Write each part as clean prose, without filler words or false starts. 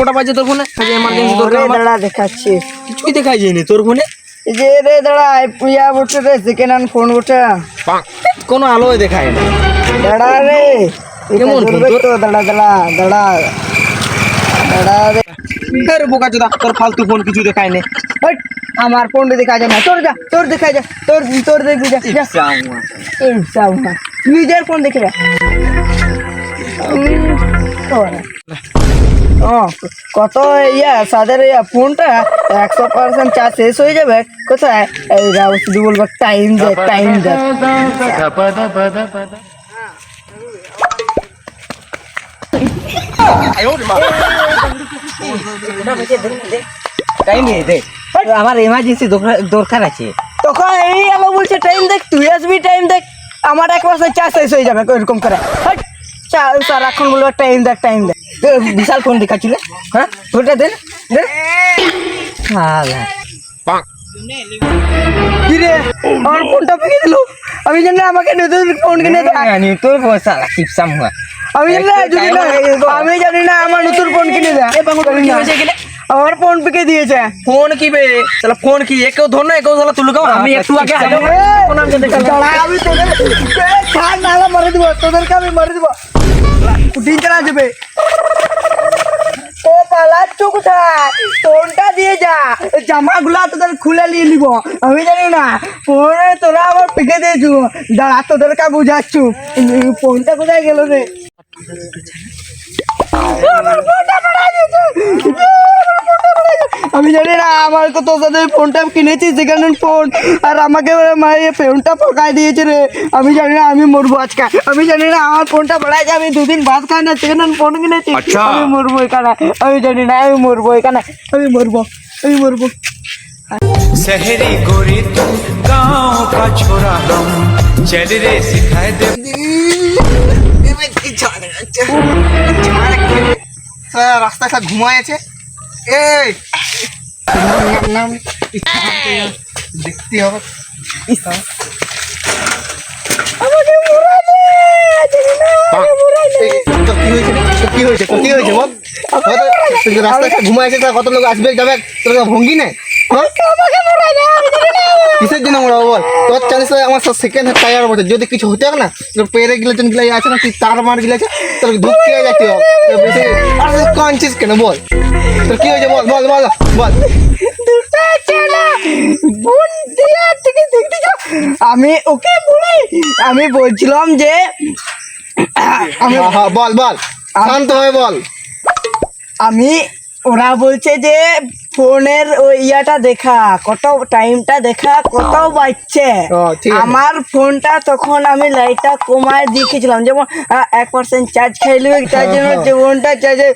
কোটা পাচ্ছে তোর ফোনে? এমার্জেন্সি দরকার আমার। দাঁড়া দেখাচ্ছি। কিছুই দেখাই যায়নি তোর ফোনে। যে রে দাঁড়া ইয়া বলছে রে সেকেন্ড হ্যান্ড ফোন বলছে। কোনো আলোয় দেখায় না। দাঁড়া রে কেমন ফোন তোর? তো দাঁড়া দাঁড়া দাঁড়া দাঁড়া রে। আরে বোকা চোদা, তোর ফালতু ফোন কিছু দেখায় না। হট, আমার ফোন দেখা যায় না। তোর যা, তোর দেখা যা, তোর দেখবি যা। এই সাউমা নিজের ফোন দেখে যা। কত ইয়া সাদের ইয়া ফোনটা 100% চার্জ শেষ হয়ে যাবে কোথায় এই রাও শুধু বলবো টাইম দে টাইম দে। টাইম দে, আমার এমার্জেন্সি দরকার আছে। তখন এই আলো বলছে টাইম দেখ, তুই আসবি টাইম দেখ। আমার 1% চার্জ শেষ হয়ে যাবে এরকম করে। সারাক্ষণ বলবো টাইম দেখ টাইম দেখ। বিশাল ফোন দেখাচ্ছিল। হ্যাঁ ফোনটা দেন। কি রে আমার ফোনটা পেকে দিল। আমি জানি না আমাকে নতুন ফোন কিনে দে। তোর পয়সা টিপসাম হয়। আমি জানি না আমি জানি না আমার নতুন ফোন কিনে দে। আমার ফোন পেকে দিয়েছে। ফোন কি বে শালা, ফোন কি একেও ধর না একেও শালা তুলে গাও। আমি একটু আগে আমি তোদের ছাড় নালা মারে দিব, তোদেরকে আমি মারে দিব। দিন চালা যাবে ও পালাচ্ছ কোথায়? ফোনটা দিয়ে যা, জামাগুলা তোদের খুলে নিয়ে নিব। আমি জানি না ফোনে তোরা আবার পেকে দিয়েছু। দাঁড়া তোদেরকে বুঝাচ্ছু। ফোনটা কোথায় গেল রে? আমার ফোনটা পড়ে গেছে। আমি জানি না আমার কত সাথে ফোনটা কিনেছি সেকেন্ড হ্যান্ড ফোন, আর আমাকে মারিয়ে ফোনটা পকাই দিয়েছে রে। আমি জানি না আমি মরবো আজকে। আমি জানি না আমার ফোনটা পড়াইছে। আমি দুদিন ভাত খাই না, সেকেন্ড হ্যান্ড ফোন কিনেছি। আমি মরবো এখানে। আমি জানি না আমি মরবো এখানে। আমি মরবো আমি মরবো। शहरी गोरी तू गाँव का छोरा हम चल रे सिखाए दे। রাস্তা সব ঘুমায় আছে। এই নাম দেখতে হবে। কি হয়েছে বল? রাস্তায় ঘুমায় আছে, কত লোক আসবে যাবে, তোর ভঙ্গি নেই। কিসের জন্য মোড়াবো বল? তোর জানিস আমার সেকেন্ড হ্যান্ড টায়ার বলছে, যদি কিছু হতে হবে না পেরে গেলে গিলে আছে না, তুই তার মার গিলে আছে, তোর ঢুকতে যাচ্ছে বেশি কনছিস কেন বল? তোর কি হয়েছে বল বল বল বল। আমি ওকে বলি, আমি বলছিলাম যে বল বল শান্ত হয়ে বল। আমি ওরা বলছে যে ফোনের ওই ইয়াটা দেখা, কত টাইমটা দেখা, কত বাজছে। আমার ফোনটা তখন আমি লাইটটা কমায় দিয়েছিলাম, যেমন 1% চার্জ খাইলে তার জন্য যে ফোনটা চার্জে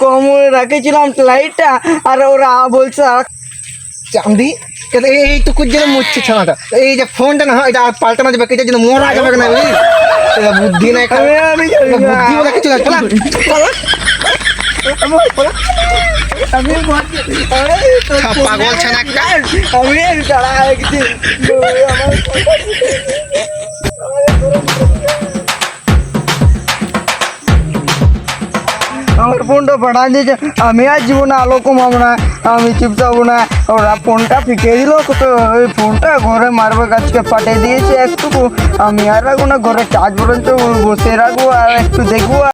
কম রাখেছিলাম লাইটটা। আর ওরা বলছে চাঁদি এইটুকুর জন্য মুচ্ছে ছানাটা, এই যে ফোনটা না এটা পাল্টানো যাবে, কেটার জন্য মরা যাবে না। বুদ্ধি নাই, আমি বুদ্ধি বলে কিছু পাগল ছানা একটা। আমি দাঁড়া গেছি। আমার ফোনটা পাঠা দিয়েছে। আমি আর জীবনে আলো কমাবো না, আমি চিপসাবো না। ওরা ফোনটা ফিকে দিল, ওই ফোনটা ঘরে মারবে গাছকে পাঠিয়ে দিয়েছে একটুকু। আমি আর রাখবো না, ঘরে চার্জ পর্যন্ত বসে রাখবো আর একটু দেখবো।